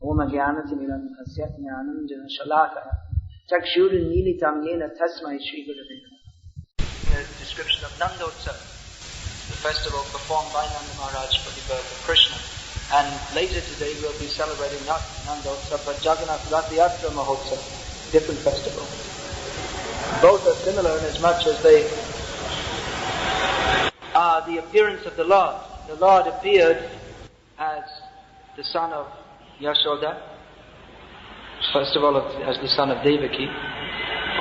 Om Jnanatimirandhasya Jnananjana Shalakaya Chakshurunmilitam Yena Tasmai Shri Gurave Namaha. A description of Nandotsav, the festival performed by Nanda Maharaj for the birth of Krishna. And later today we'll be celebrating not Nandotsav but Jagannath Rath-yatra Mahotsav, different festival. Both are similar in as much as they are the appearance of the Lord. The Lord appeared as the son of Yashoda, first of all as the son of Devaki,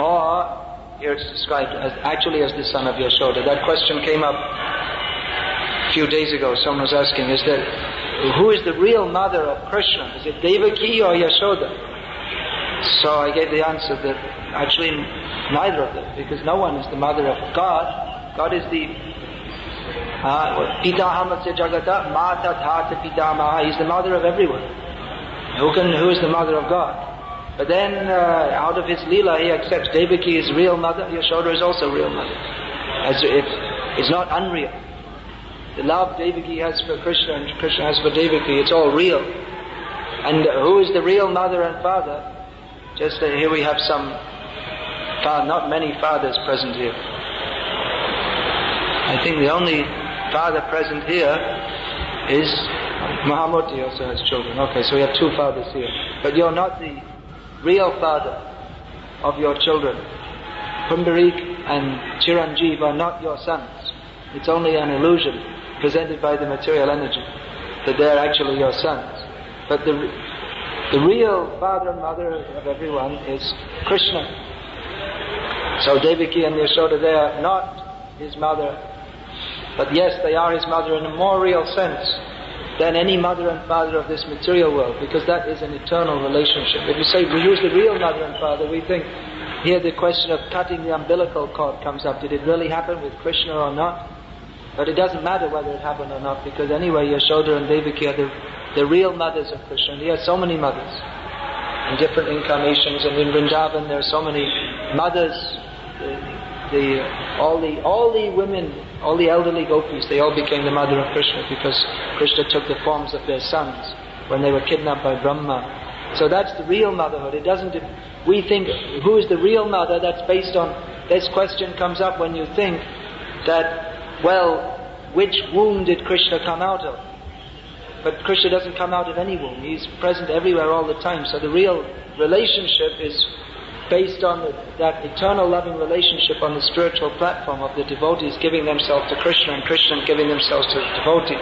or here it's described as actually as the son of Yashoda. That question came up a few days ago. Someone was asking, who is the real mother of Krishna? Is it Devaki or Yashoda? So I gave the answer that actually neither of them, because no one is the mother of God. God is the Pitahamasya Jagata Mata Dhata Pitamaha. He's the mother of everyone. Who is the mother of God? But then out of his Leela he accepts Devaki is real mother, Yashoda is also real mother. As if it's not unreal. The love Devaki has for Krishna and Krishna has for Devaki, it's all real. And who is the real mother and father? Just here we have some, not many fathers present here. I think the only father present here is Mahamurti also has children. Okay, so we have two fathers here. But you're not the real father of your children. Pundarik and Chiranjeev are not your sons. It's only an illusion presented by the material energy that they're actually your sons. But the real father and mother of everyone is Krishna. So Devaki and Yashoda, they are not his mother, but yes, they are his mother in a more real sense than any mother and father of this material world, because that is an eternal relationship. If you say, who's the real mother and father, we think here the question of cutting the umbilical cord comes up. Did it really happen with Krishna or not? But it doesn't matter whether it happened or not, because anyway Yashoda and Devaki are the real mothers of Krishna. And he has so many mothers in different incarnations, and in Vrindavan there are so many mothers. All the women, all the elderly gopis, they all became the mother of Krishna because Krishna took the forms of their sons when they were kidnapped by Brahma. So that's the real motherhood. It doesn't. We think who is the real mother? That's based on this question comes up when you think that, well, which womb did Krishna come out of? But Krishna doesn't come out of any womb. He's present everywhere all the time. So the real relationship is based on that eternal loving relationship on the spiritual platform of the devotees giving themselves to Krishna and Krishna giving themselves to the devotee.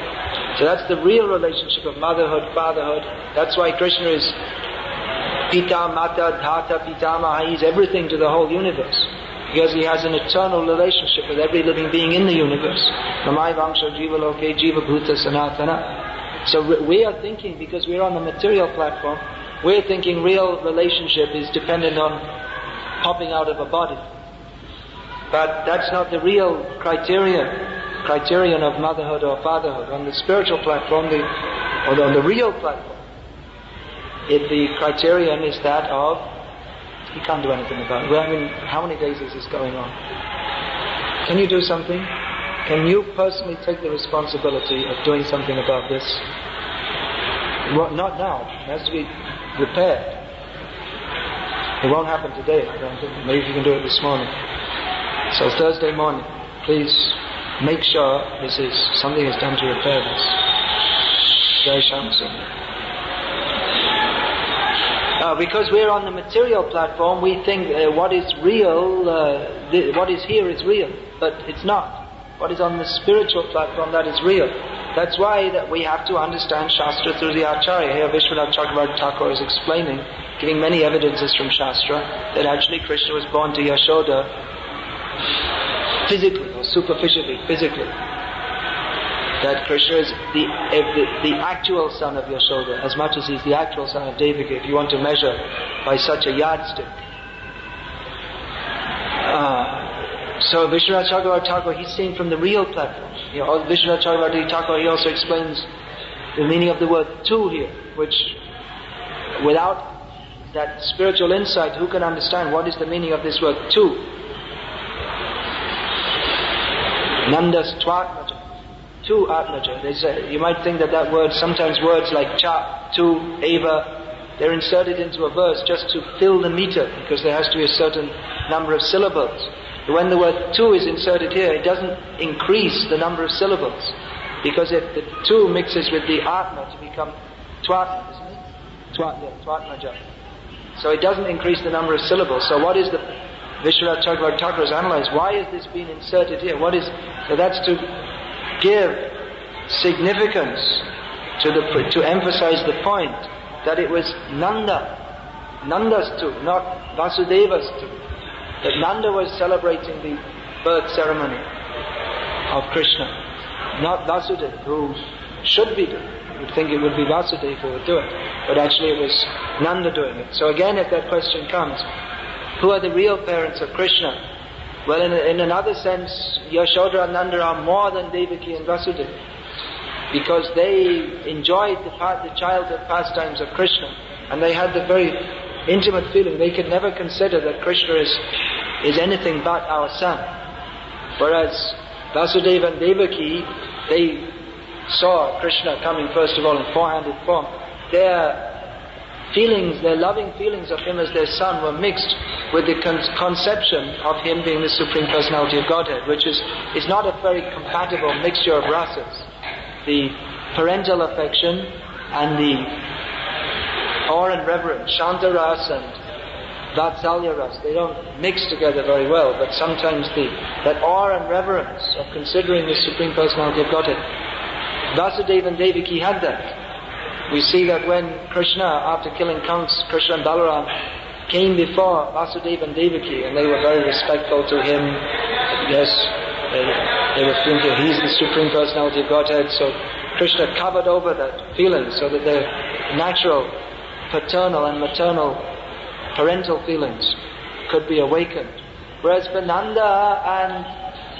So that's the real relationship of motherhood, fatherhood. That's why Krishna is Pita, Mata, Dhata, Pitamaha. He's everything to the whole universe, because he has an eternal relationship with every living being in the universe. Namai Vangsha Jiva Loke Jiva Bhuta Sanatana. So we are thinking, because we're on the material platform, we're thinking real relationship is dependent on popping out of a body. But that's not the real criterion of motherhood or fatherhood. On the spiritual platform, or on the real platform, the criterion is that of, you can't do anything about it. Well, I mean, how many days is this going on? Can you do something? Can you personally take the responsibility of doing something about this? Well, not now. It has to be repaired. It won't happen today, I don't think. Maybe you can do it this morning. So Thursday morning, please make sure something is done to repair this. Jai Shamsung. Because we're on the material platform, we think what is real, what is here is real, but it's not. What is on the spiritual platform, that is real. That's why that we have to understand Shastra through the Acharya. Here Vishwanath Chakravarti Thakur is explaining, giving many evidences from Shastra, that actually Krishna was born to Yashoda physically, or superficially, physically. That Krishna is the actual son of Yashoda, as much as he's the actual son of Devaki, if you want to measure by such a yardstick. So Vishwanath Chakravarti Thakur, he's seen from the real platform. Vishwanath Chakravarti Thakur, he also explains the meaning of the word tu here, which without that spiritual insight, who can understand what is the meaning of this word tu? Nandas Twatmaja. Tu Atmaja. They say, you might think that word, sometimes words like cha, tu, eva, they're inserted into a verse just to fill the meter, because there has to be a certain number of syllables. When the word tu is inserted here, it doesn't increase the number of syllables, because if the tu mixes with the atma to become twatma, isn't it? Twatmaja. So it doesn't increase the number of syllables. So what is the Vishwanath Chakravarti Thakur has analyzed? Why is this being inserted here? So that's to give significance to emphasize the point that it was Nanda's tu, not Vasudeva's tu. That Nanda was celebrating the birth ceremony of Krishna, not Vasudeva, who should be doing it. You would think it would be Vasudeva who would do it, but actually it was Nanda doing it. So again, if that question comes, who are the real parents of Krishna? Well, in another sense, Yashoda and Nanda are more than Devaki and Vasudeva, because they enjoyed the childhood pastimes of Krishna, and they had the very intimate feeling. They could never consider that Krishna is anything but our son. Whereas Vasudeva and Devaki, they saw Krishna coming first of all in four-handed form. Their feelings, their loving feelings of him as their son, were mixed with the conception of him being the Supreme Personality of Godhead, which is not a very compatible mixture of rasas. The parental affection and the awe and reverence, Shanta ras and Vatsalya ras, they don't mix together very well, but sometimes that awe and reverence of considering the Supreme Personality of Godhead, Vasudeva and Devaki had that. We see that when Krishna, after killing Kamsa, Krishna and Balaram came before Vasudeva and Devaki, and they were very respectful to him. Yes, they were thinking he's the Supreme Personality of Godhead, so Krishna covered over that feeling so that their natural paternal and maternal parental feelings could be awakened. Whereas for Nanda and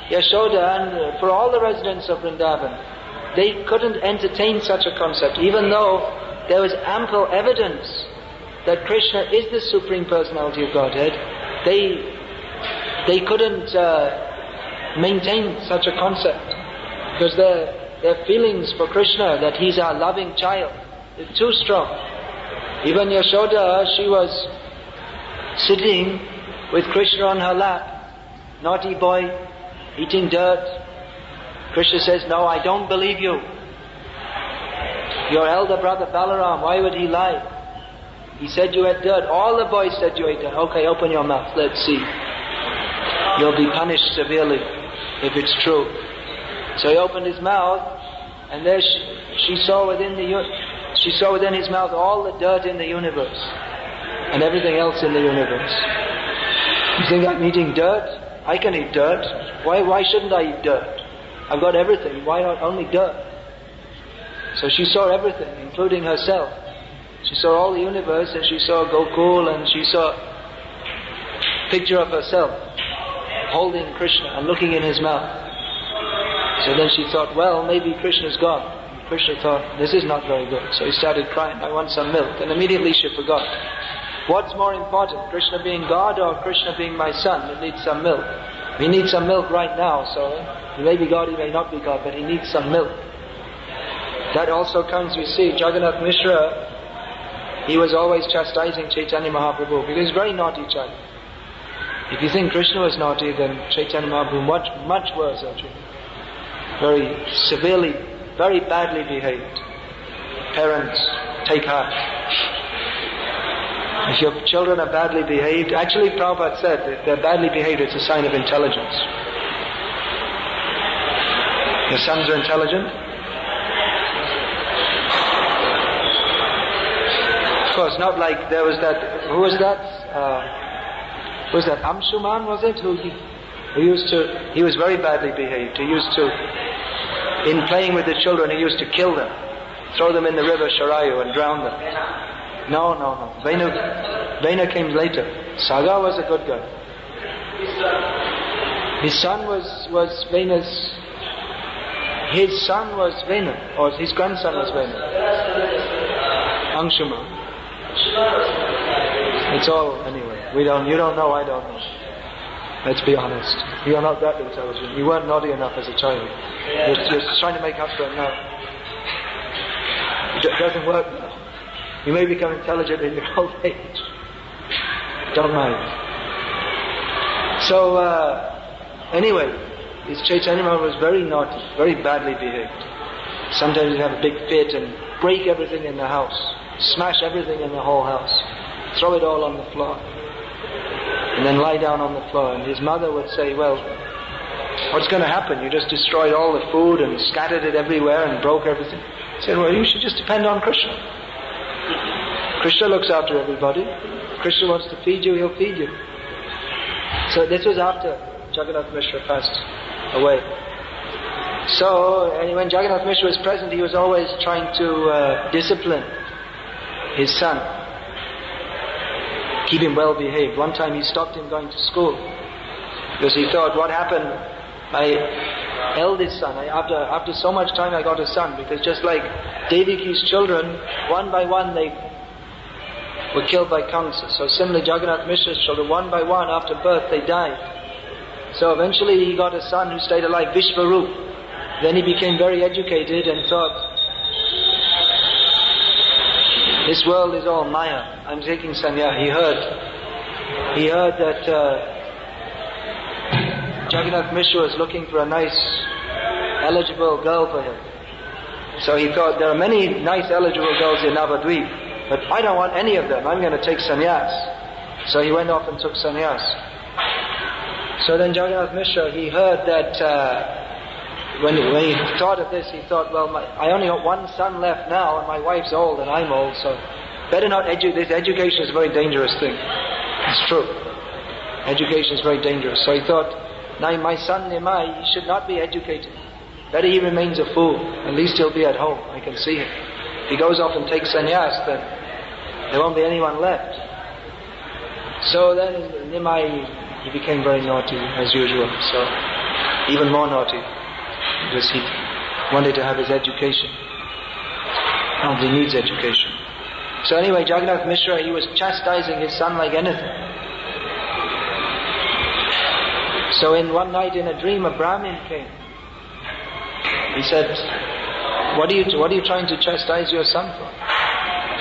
Yashoda and for all the residents of Vrindavan, they couldn't entertain such a concept, even though there was ample evidence that Krishna is the Supreme Personality of Godhead. They couldn't maintain such a concept, because their feelings for Krishna, that he's our loving child, is too strong. Even Yashoda, she was sitting with Krishna on her lap, naughty boy, eating dirt. Krishna says, "No, I don't believe you. Your elder brother Balaram, why would he lie? He said you ate dirt. All the boys said you ate dirt. Okay, open your mouth, let's see. You'll be punished severely if it's true." So he opened his mouth, and there she saw within his mouth all the dirt in the universe and everything else in the universe. You think I'm eating dirt? I can eat dirt. Why shouldn't I eat dirt? I've got everything. Why not only dirt? So she saw everything, including herself. She saw all the universe, and she saw Gokul, and she saw a picture of herself holding Krishna and looking in his mouth. So then she thought, well, maybe Krishna's gone. Krishna thought, this is not very good. So he started crying, I want some milk. And immediately she forgot. What's more important, Krishna being God or Krishna being my son? He needs some milk. He needs some milk right now, so he may be God, he may not be God, but he needs some milk. That also comes, we see, Jagannath Mishra, he was always chastising Chaitanya Mahaprabhu, because he's a very naughty child. If you think Krishna was naughty, then Chaitanya Mahaprabhu much worse actually. Very severely, very badly behaved. Parents, take heart. If your children are badly behaved, actually Prabhupada said if they're badly behaved, it's a sign of intelligence. Your sons are intelligent? Of course, not like there was that, who was that? Amshuman, was it? He was very badly behaved. He used to, in playing with the children, he used to kill them, throw them in the river Sharayu and drown them. No. Vena came later. Saga was a good guy. His son was Vena's. His son was Vena, or his grandson was Vena. Angshuma. It's all anyway. You don't know, I don't know. Let's be honest. You are not that intelligent. You weren't naughty enough as a child. You're trying to make up for it now. It doesn't work now. You may become intelligent in your old age. Don't mind. So, anyway, this Chaitanya Mahaprabhu was very naughty, very badly behaved. Sometimes he'd have a big fit and break everything in the house, smash everything in the whole house, throw it all on the floor, and then lie down on the floor. And his mother would say, well, what's going to happen? You just destroyed all the food and scattered it everywhere and broke everything. He said, well, you should just depend on Krishna. Krishna looks after everybody. If Krishna wants to feed you, he'll feed you. So this was after Jagannath Mishra passed away. So when Jagannath Mishra was present, he was always trying to discipline his son, keep him well behaved. One time he stopped him going to school because he thought, what happened? My eldest son, after so much time I got a son, because just like Devaki's children, one by one they were killed by Kamsa. So similarly Jagannath Mishra's children, one by one after birth they died. So eventually he got a son who stayed alive, Vishvarup. Then he became very educated and thought, this world is all Maya. I'm taking sanya. He heard that Jagannath Mishra was looking for a nice, eligible girl for him. So he thought, there are many nice, eligible girls in Navadvip, but I don't want any of them. I'm going to take sannyas. So he went off and took sannyas. So then Jagannath Mishra, he heard that when he thought of this, he thought, well, I only got one son left now, and my wife's old and I'm old, so better not this education is a very dangerous thing. It's true. Education is very dangerous. So he thought, now my son Nimai, he should not be educated. Better he remains a fool. At least he'll be at home. I can see him. If he goes off and takes sannyas, then there won't be anyone left. So then Nimai, he became very naughty as usual. So even more naughty, because he wanted to have his education. And he needs education. So anyway, Jagannath Mishra, he was chastising his son like anything. So one night in a dream, a Brahmin came. He said, what are you trying to chastise your son for?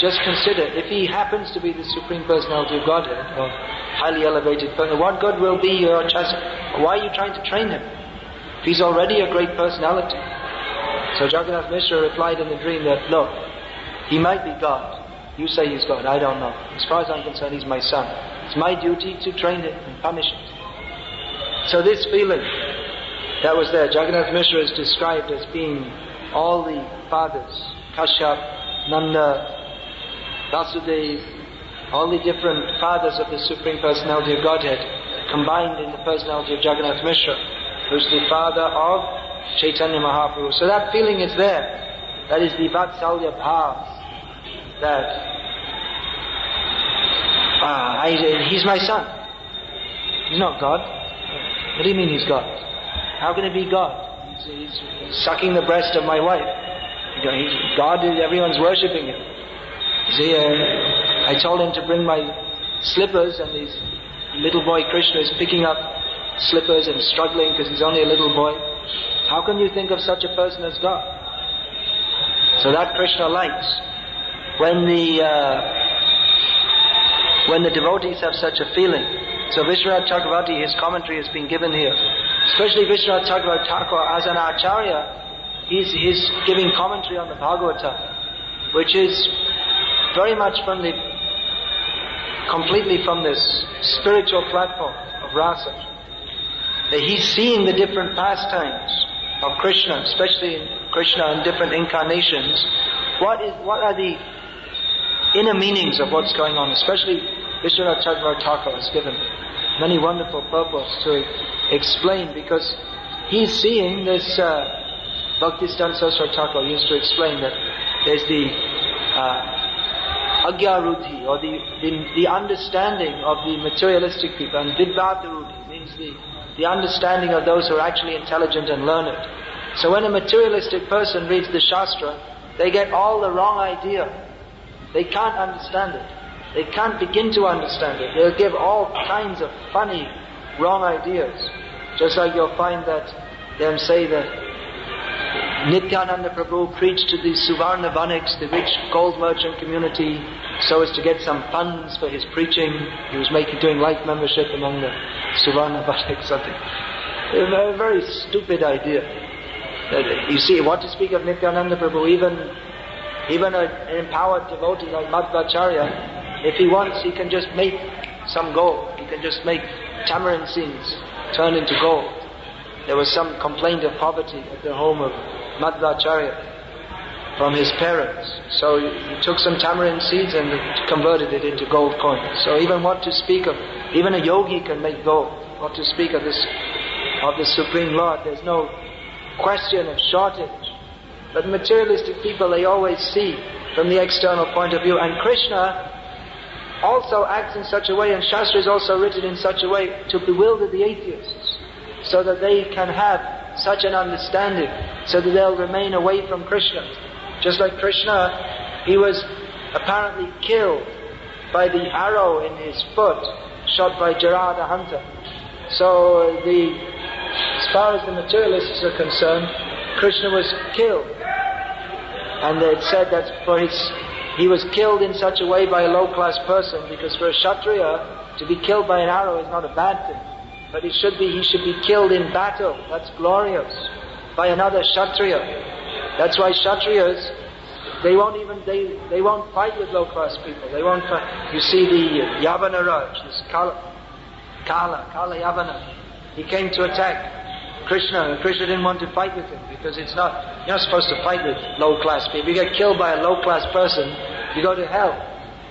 Just consider, if he happens to be the Supreme Personality of Godhead, or highly elevated person, what good will be your chastisement? Why are you trying to train him? If he's already a great personality. So Jagannath Mishra replied in the dream that, look, he might be God. You say he's God, I don't know. As far as I'm concerned, he's my son. It's my duty to train him and punish him. So this feeling that was there, Jagannath Mishra is described as being all the fathers, Kashyap, Nanda, Vasudev, all the different fathers of the Supreme Personality of Godhead combined in the personality of Jagannath Mishra, who's the father of Chaitanya Mahaprabhu. So that feeling is there. That is the Vatsalya Bhav. That he's my son. He's not God. What do you mean he's God? How can he be God? He's sucking the breast of my wife. God is, everyone's worshipping him. See, I told him to bring my slippers, and his little boy Krishna is picking up slippers and struggling because he's only a little boy. How can you think of such a person as God? So that Krishna likes. When the devotees have such a feeling. So Vishwanath Chakravarti, his commentary has been given here. Especially Vishwanath Chakravarti Thakur as an Acharya, he's giving commentary on the Bhagavatam, which is very much completely from this spiritual platform of Rasa. That he's seeing the different pastimes of Krishna, especially in Krishna in different incarnations. What are the inner meanings of what's going on? Especially Vishwanath Chakravarti Thakur has given many wonderful purports to explain, because he's seeing this. Bhaktisiddhanta Saraswati Thakur used to explain that there's the Agyaruddhi, or the understanding of the materialistic people, and Vidvataruddhi means the understanding of those who are actually intelligent and learned. So when a materialistic person reads the Shastra, they get all the wrong idea. They can't understand it. They can't begin to understand it. They'll give all kinds of funny, wrong ideas. Just like you'll find that they'll say that Nityananda Prabhu preached to the Suvarna Vaniks, the rich gold merchant community, so as to get some funds for his preaching. He was doing life membership among the Suvarna Vaniks, something. A very stupid idea. You see, what to speak of Nityananda Prabhu, even an empowered devotee like Madhvacharya, if he wants, he can just make some gold. He can just make tamarind seeds turn into gold. There was some complaint of poverty at the home of Madhvacharya from his parents. So he took some tamarind seeds and converted it into gold coins. So even what to speak of, even a yogi can make gold. What to speak of this, of the Supreme Lord? There's no question of shortage. But materialistic people, they always see from the external point of view. And Krishna also acts in such a way, and Shastra is also written in such a way to bewilder the atheists, so that they can have such an understanding, so that they'll remain away from Krishna. Just like Krishna, he was apparently killed by the arrow in his foot, shot by Jara the hunter. So as far as the materialists are concerned, Krishna was killed. And it said that he was killed in such a way by a low-class person, because for a Kshatriya, to be killed by an arrow is not a bad thing. But he should be killed in battle. That's glorious. By another Kshatriya. That's why Kshatriyas, they won't fight with low-class people. They won't fight. You see the Yavana Raj, this Kala Yavana. He came to attack Krishna, and Krishna didn't want to fight with him, because you're not supposed to fight with low-class people. If you get killed by a low-class person, you go to hell.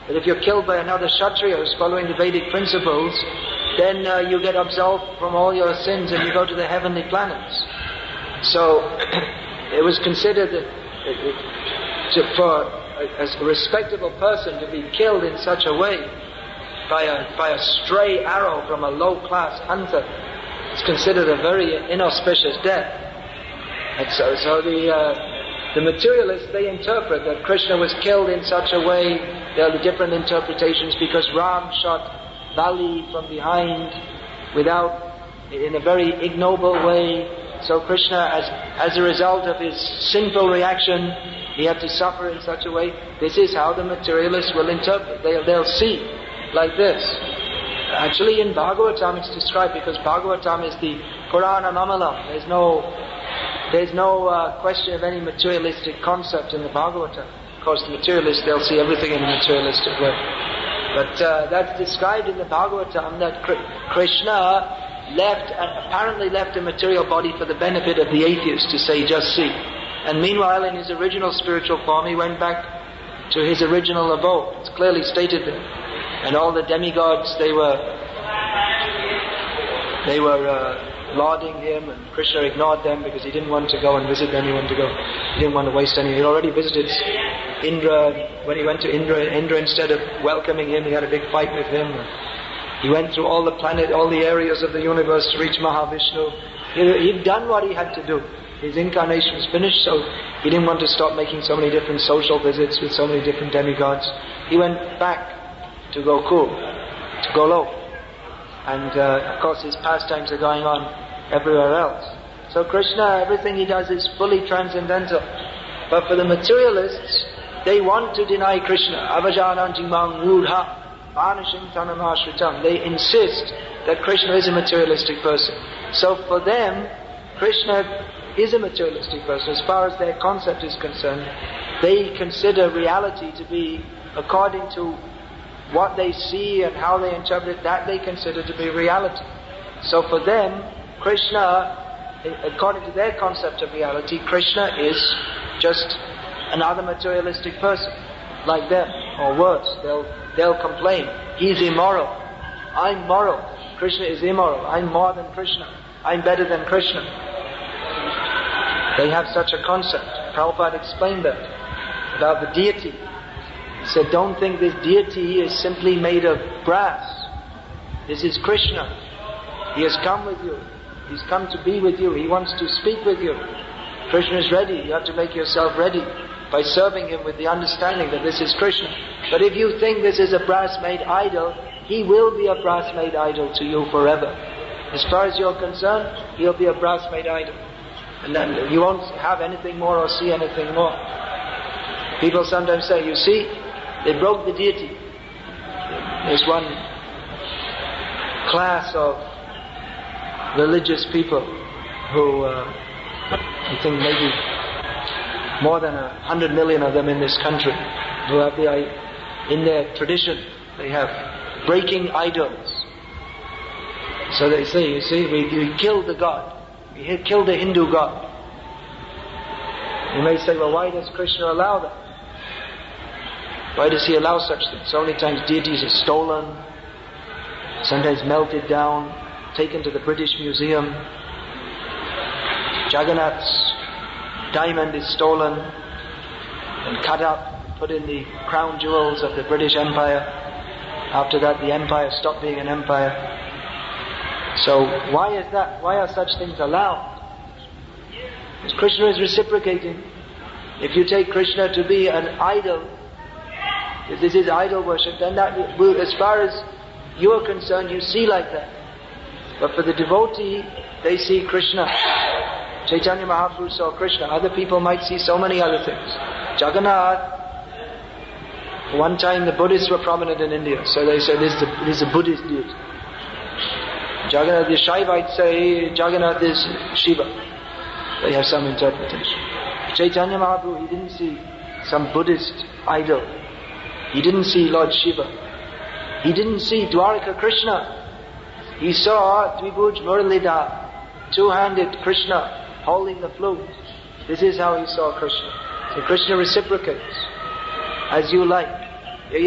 But if you're killed by another Kshatriya who's following the Vedic principles, then you get absolved from all your sins and you go to the heavenly planets. So it was considered for a respectable person to be killed in such a way by a stray arrow from a low-class hunter. It's considered a very inauspicious death. And so the materialists, they interpret that Krishna was killed in such a way. There are different interpretations, because Ram shot Bali from behind in a very ignoble way. So Krishna, as a result of his sinful reaction, he had to suffer in such a way. This is how the materialists will interpret. They'll see like this. Actually, in Bhagavatam it's described, because Bhagavatam is the Purana Mamalam. There's no question of any materialistic concept in the Bhagavatam. Of course, the materialists, they'll see everything in a materialistic way. But that's described in the Bhagavatam, that Krishna apparently left a material body for the benefit of the atheists, to say, just see. And meanwhile, in his original spiritual form, he went back to his original abode. It's clearly stated there. And all the demigods, they were lauding him, and Krishna ignored them because he didn't want to go and visit them. He didn't want to waste any. He already visited Indra. When he went to Indra, instead of welcoming him, he had a big fight with him. He went through all the areas of the universe to reach Mahavishnu. He'd done what he had to do. His incarnation was finished, so he didn't want to stop making so many different social visits with so many different demigods. He went back to Golok. And of course his pastimes are going on everywhere else. So Krishna, everything he does is fully transcendental. But for the materialists, they want to deny Krishna. Avajananti mang rudha vanashing tanamashritam. They insist that Krishna is a materialistic person. So for them, Krishna is a materialistic person. As far as their concept is concerned, they consider reality to be according to what they see and how they interpret it, that they consider to be reality. So for them, Krishna, according to their concept of reality, Krishna is just another materialistic person, like them, or worse. They'll complain, he's immoral, I'm moral, Krishna is immoral, I'm more than Krishna, I'm better than Krishna. They have such a concept. Prabhupada explained that about the deity. He said, don't think this deity is simply made of brass. This is Krishna. He has come with you. He's come to be with you. He wants to speak with you. Krishna is ready. You have to make yourself ready by serving him with the understanding that this is Krishna. But if you think this is a brass-made idol, he will be a brass-made idol to you forever. As far as you're concerned, he'll be a brass-made idol. And then you won't have anything more or see anything more. People sometimes say, you see, they broke the deity. There's one class of religious people who, I think maybe more than 100 million of them in this country, who have in their tradition, they have breaking idols. So they say, you see, we killed the god. We killed the Hindu god. You may say, well, why does Krishna allow that? Why does he allow such things? So many times deities are stolen, sometimes melted down, taken to the British Museum. Jagannath's diamond is stolen and cut up, put in the crown jewels of the British Empire. After that, the empire stopped being an empire. So why is that? Why are such things allowed? Because Krishna is reciprocating. If you take Krishna to be an idol, if this is idol worship, then that will, as far as you are concerned, you see like that. But for the devotee, they see Krishna. Chaitanya Mahaprabhu saw Krishna. Other people might see so many other things. Jagannath. One time the Buddhists were prominent in India, so they said this is a Buddhist deity. Jagannath, the Shaivites say Jagannath is Shiva. They have some interpretation. Chaitanya Mahaprabhu, he didn't see some Buddhist idol. He didn't see Lord Shiva. He didn't see Dwaraka Krishna. He saw Dvibhuj Muralidhar, two-handed Krishna holding the flute. This is how he saw Krishna. So Krishna reciprocates as you like. If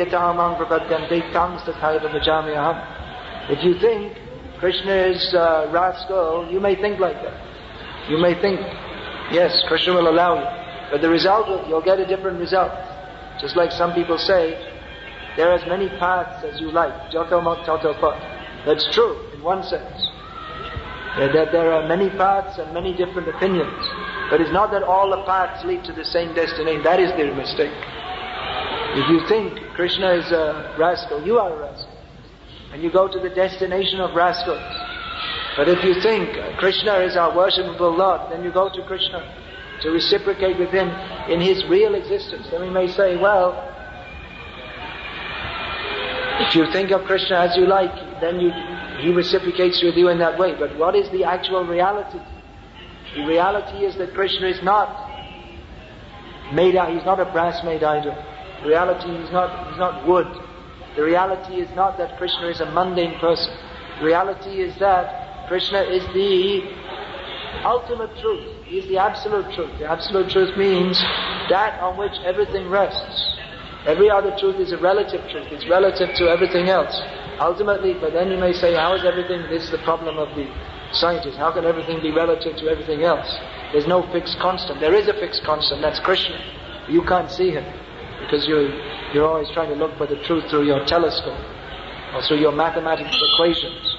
you think Krishna is a rascal, you may think like that. You may think, yes, Krishna will allow you. But the result, you'll get a different result. Just like some people say, there are as many paths as you like. Joto mot toto pot. That's true, in one sense. That there are many paths and many different opinions. But it's not that all the paths lead to the same destination. That is the mistake. If you think Krishna is a rascal, you are a rascal. And you go to the destination of rascals. But if you think Krishna is our worshipable Lord, then you go to Krishna to reciprocate with Him in His real existence. Then we may say, well, if you think of Krishna as you like, then He reciprocates with you in that way. But what is the actual reality? The reality is that Krishna is not made out, He's not a brass-made idol. The reality is not wood. The reality is not that Krishna is a mundane person. The reality is that Krishna is the ultimate truth. He is the absolute truth. The absolute truth means that on which everything rests. Every other truth is a relative truth. It's relative to everything else. Ultimately, but then you may say, how is everything, this is the problem of the scientist. How can everything be relative to everything else? There's no fixed constant. There is a fixed constant, that's Krishna. You can't see Him because you're always trying to look for the truth through your telescope or through your mathematical equations.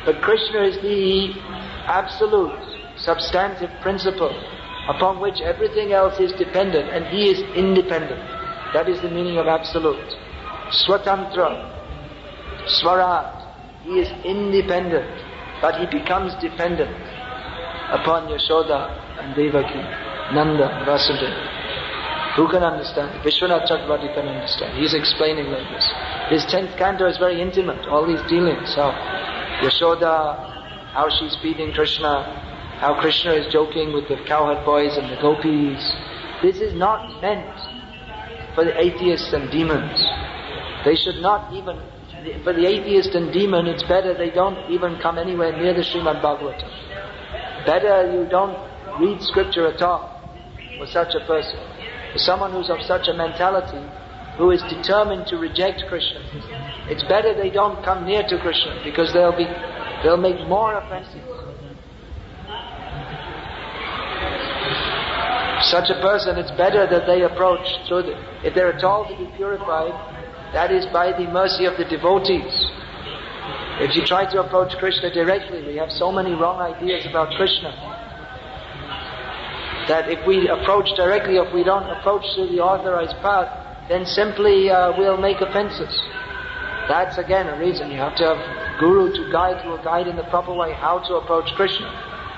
But Krishna is the absolute, substantive principle upon which everything else is dependent, and He is independent. That is the meaning of absolute. Swatantra, Swarat. He is independent, but He becomes dependent upon Yashoda and Devaki, Nanda, Vasudeva. Who can understand? Vishwanath Chakravarti can understand. He's explaining like this. His 10th canto is very intimate. All these dealings, how Yashoda, how she's feeding Krishna, how Krishna is joking with the cowherd boys and the gopis. This is not meant for the atheists and demons. They should not even, for the atheist and demon, it's better they don't even come anywhere near the Srimad Bhagavatam. Better you don't read scripture at all for such a person. For someone who's of such a mentality, who is determined to reject Krishna, it's better they don't come near to Krishna, because they'll make more offenses. Such a person, it's better that they approach through if they're at all to be purified, that is by the mercy of the devotees. If you try to approach Krishna directly, we have so many wrong ideas about Krishna, that if we approach directly, if we don't approach through the authorized path, then simply we'll make offenses. That's again a reason you have to have Guru to guide in the proper way how to approach Krishna.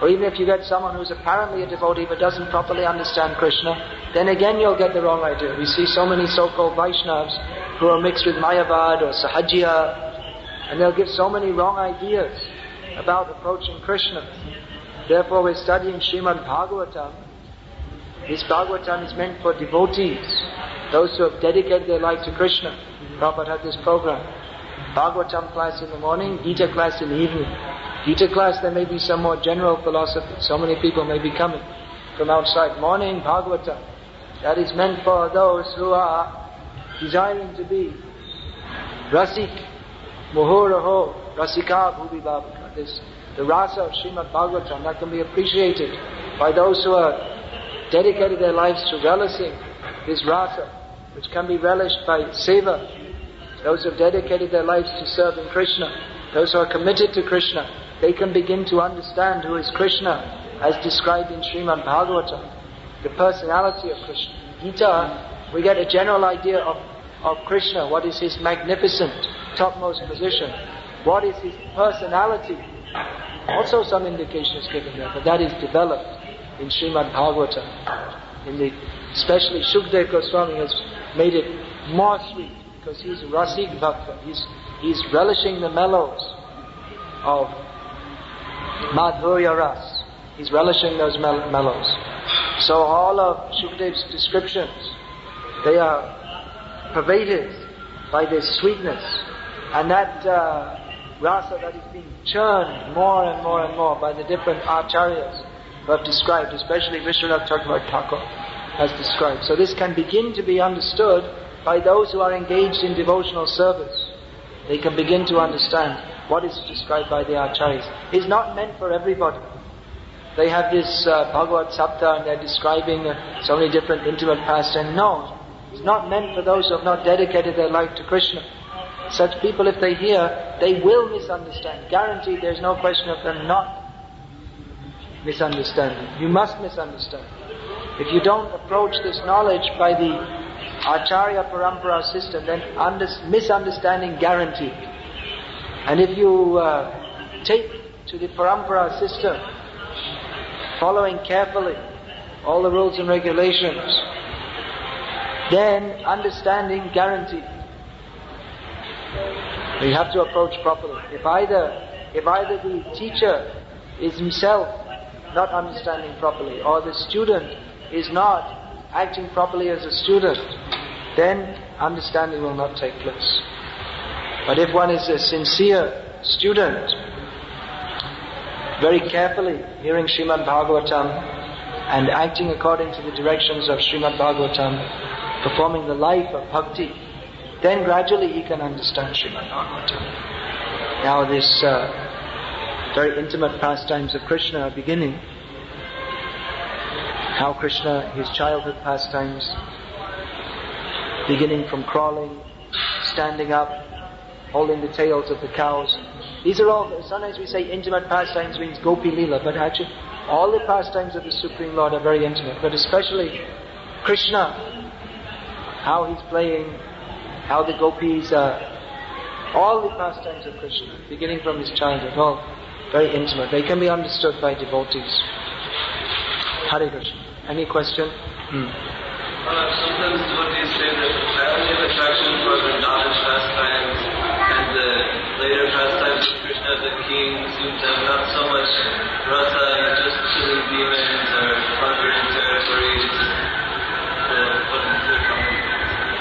Or even if you get someone who's apparently a devotee but doesn't properly understand Krishna, then again you'll get the wrong idea. We see so many so-called Vaishnavas who are mixed with Mayavad or Sahajya, and they'll give so many wrong ideas about approaching Krishna. Therefore we're studying Srimad Bhagavatam. This Bhagavatam is meant for devotees, those who have dedicated their life to Krishna. Prabhupada had this program. Bhagavatam class in the morning, Gita class in the evening. Gita class there may be some more general philosophy. So many people may be coming from outside. Morning Bhagavatam. That is meant for those who are desiring to be Rasik, Muhuraho, Rasika Bhubi Bhavaka. This, the rasa of Srimad Bhagavatam, that can be appreciated by those who are dedicated their lives to relishing this rasa, which can be relished by seva. Those who have dedicated their lives to serving Krishna, those who are committed to Krishna, they can begin to understand who is Krishna as described in Srimad Bhagavatam, the personality of Krishna. Gita, we get a general idea of Krishna, what is his magnificent, topmost position, what is his personality. Also some indication is given there, but that is developed in Srimad Bhagavatam. Especially Shukdev Goswami has made it more sweet, because he's Rasik Bhakta. He's relishing the mellows of Madhurya Ras. He's relishing those mellows. So all of Shukdev's descriptions, they are pervaded by this sweetness. And that rasa that is being churned more and more and more by the different Acaryas who have described, especially Vishwanath Thakur has described. So this can begin to be understood by those who are engaged in devotional service. They can begin to understand what is described by the Acaryas. It's not meant for everybody. They have this Bhagavad Sapta and they're describing so many different intimate pastimes. No, it's not meant for those who have not dedicated their life to Krishna. Such people, if they hear, they will misunderstand. Guaranteed, there's no question of them not misunderstanding. You must misunderstand. If you don't approach this knowledge by the Acharya Parampara system, then misunderstanding guaranteed. And if you take to the Parampara system, following carefully all the rules and regulations, then understanding guaranteed. You have to approach properly. If either the teacher is himself not understanding properly, or the student is not acting properly as a student, then understanding will not take place. But if one is a sincere student, very carefully hearing Srimad Bhagavatam and acting according to the directions of Srimad Bhagavatam, performing the life of Bhakti, then gradually he can understand Srimad Bhagavatam. Now this very intimate pastimes of Krishna are beginning. How Krishna, his childhood pastimes, beginning from crawling, standing up, holding the tails of the cows. These are all, sometimes we say intimate pastimes means Gopi Leela, but actually all the pastimes of the Supreme Lord are very intimate, but especially Krishna, how he's playing, how the gopis are, all the pastimes of Krishna, beginning from his childhood, all very intimate. They can be understood by devotees. Hare Krishna. Any question? Sometimes devotees say that the only attraction for the knowledge pastimes and the later pastimes of Krishna as a king seem to have not so much rasa and just killing demons or conquering territories.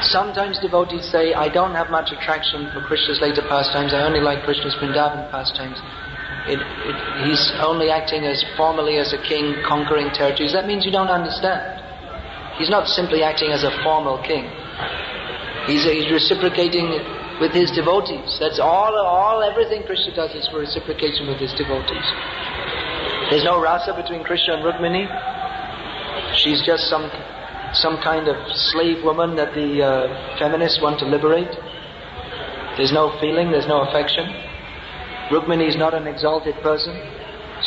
Sometimes devotees say, I don't have much attraction for Krishna's later pastimes, I only like Krishna's Vrindavan pastimes. He's only acting as formally as a king, conquering territories. That means you don't understand. He's not simply acting as a formal king. He's reciprocating with his devotees. That's everything Krishna does is for reciprocation with his devotees. There's no rasa between Krishna and Rukmini. She's just some kind of slave woman that the feminists want to liberate. There's no feeling, there's no affection. Rukmini is not an exalted person.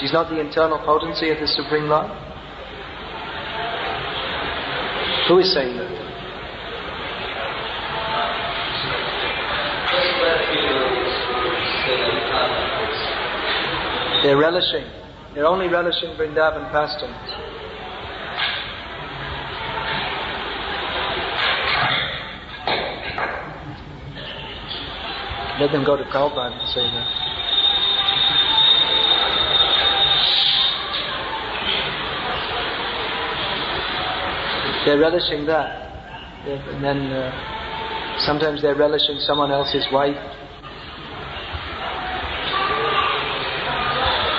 She's not the internal potency of the Supreme Lord. Who is saying that? They're relishing They're only relishing Vrindavan pastimes. Let them go to Prabhupada and say that. They're relishing that. And then sometimes they're relishing someone else's wife.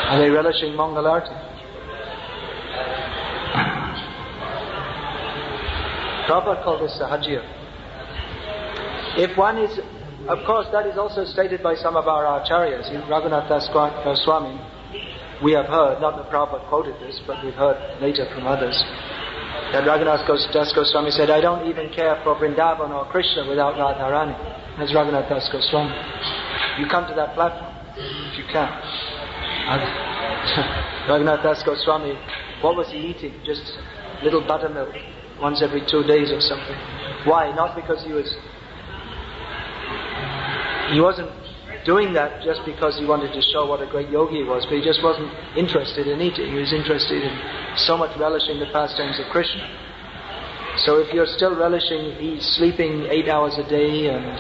Are they relishing Mangalarti? Prabhupada called this sahajya. If one is, of course, that is also stated by some of our Acaryas. Raghunath Das Swami, we have heard, not that Prabhupada quoted this, but we've heard later from others, that Raghunath Das Goswami said, I don't even care for Vrindavan or Krishna without Radharani. That's Raghunath Das Goswami. You come to that platform, if you can. Raghunath Das Goswami, what was he eating? Just little buttermilk once every 2 days or something. Why? Not because he wasn't doing that just because he wanted to show what a great yogi he was, but he just wasn't interested in eating. He was interested in so much relishing the pastimes of Krishna. So if you're still relishing sleeping 8 hours a day and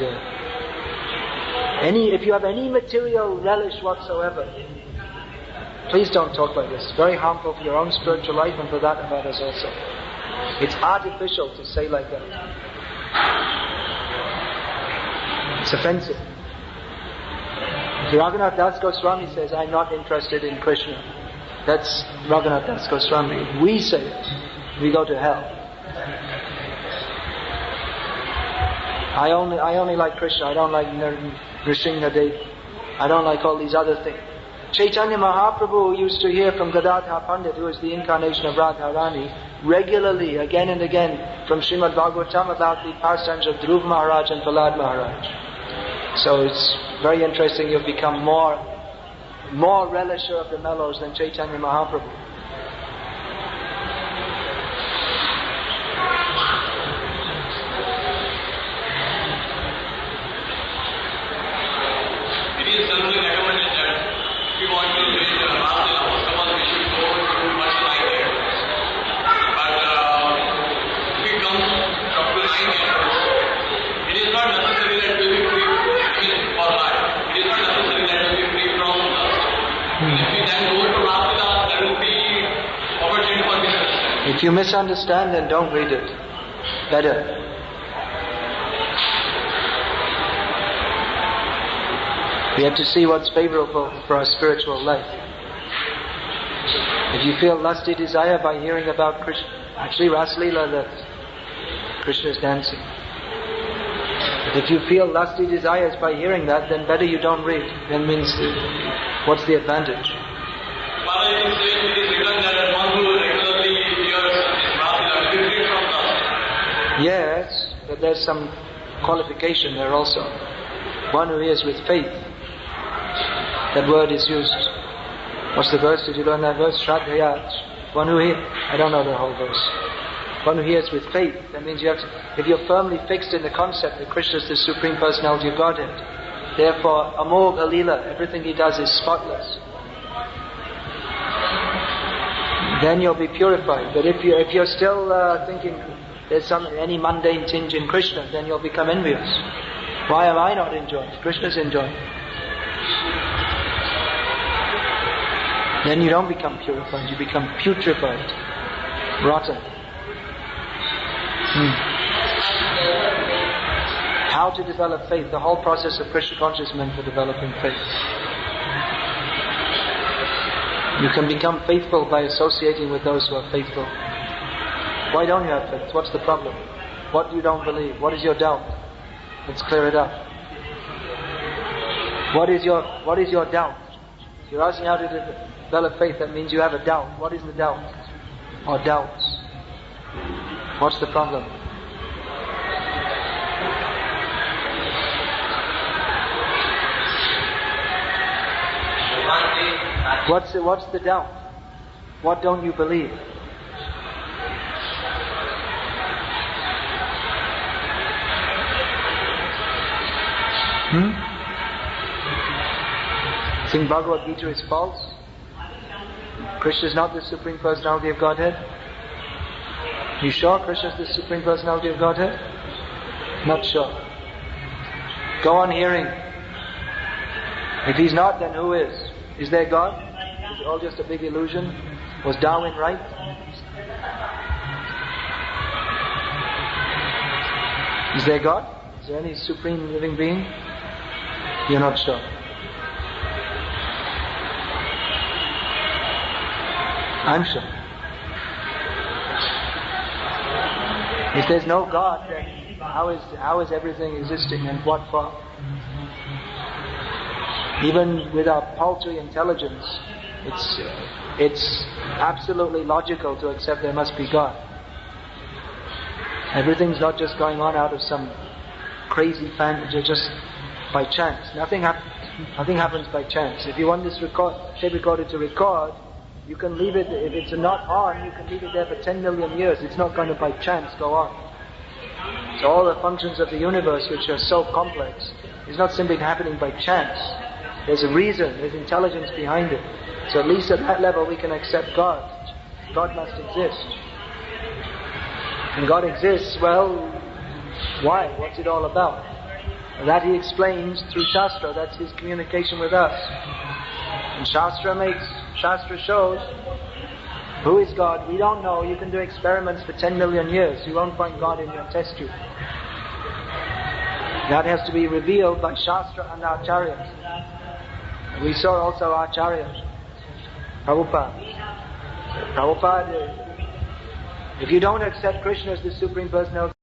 if you have any material relish whatsoever, please don't talk like this. It's very harmful for your own spiritual life and for that of others also. It's artificial to say like that. It's offensive. Raghunath Das Goswami says, I'm not interested in Krishna. That's Raghunath Das Goswami. We say it, we go to hell. I only like Krishna. I don't like Nrsimhadev. I don't like all these other things. Chaitanya Mahaprabhu used to hear from Gadadhar Pandit, who is the incarnation of Radharani, regularly, again and again, from Srimad Bhagavatam about the pastimes of Dhruv Maharaj and Prahlad Maharaj. So it's very interesting. You've become more relisher of the mellows than Chaitanya Mahaprabhu. It is generally recommended that if you want to read the Bhagavatam, first of all we should go to much light air. But if we come up to 9 years, it is not necessary that we will be free for life. It is not necessary that we will be free from lust. If we then go to Bhagavatam, there will be opportunity for misunderstanding. If you misunderstand, then don't read it. Better. We have to see what's favorable for our spiritual life. If you feel lusty desire by hearing about Krishna, actually Ras Leela, that Krishna is dancing. But if you feel lusty desires by hearing that, then better you don't read. Then means, what's the advantage? Yes, but there's some qualification there also. One who hears with faith. That word is used. What's the verse? Did you learn that verse? Shraddhayat. One who hears. I don't know the whole verse. One who hears with faith. That means you have to, if you're firmly fixed in the concept that Krishna is the Supreme Personality of Godhead, therefore Amogha Leela, everything he does is spotless, then you'll be purified. But if you're still thinking there's any mundane tinge in Krishna, then you'll become envious. Why am I not enjoying? Krishna's enjoying. Then you don't become purified, you become putrefied, rotten. How to develop faith? The whole process of Krishna consciousness meant for developing faith. You can become faithful by associating with those who are faithful. Why don't you have faith? What's the problem? What you don't believe? What is your doubt? Let's clear it up. What is your doubt? You're asking how to develop faith. That means you have a doubt. What is the doubt? Or doubts? What's the problem? What's the doubt? What don't you believe? Think Bhagavad Gita is false? Krishna is not the Supreme Personality of Godhead? You sure Krishna is the Supreme Personality of Godhead? Not sure. Go on hearing. If He's not, then who is? Is there God? Is it all just a big illusion? Was Darwin right? Is there God? Is there any supreme living being? You're not sure. I'm sure. If there's no God, then how is everything existing and what for? Even with our paltry intelligence, it's absolutely logical to accept there must be God. Everything's not just going on out of some crazy fantasy, just by chance. Nothing happens by chance. If you want this tape recorder to record, you can leave it, if it's not on, you can leave it there for 10 million years. It's not going to by chance go on. So all the functions of the universe, which are so complex, is not simply happening by chance. There's a reason, there's intelligence behind it. So at least at that level we can accept God. God must exist. And God exists, well, why? What's it all about? That He explains through Shastra. That's His communication with us. And Shastra shows who is God. We don't know. You can do experiments for 10 million years. You won't find God in your test tube. That has to be revealed by Shastra and Acaryas. We saw also Acaryas, Prabhupada. Prabhupada, if you don't accept Krishna as the Supreme Personality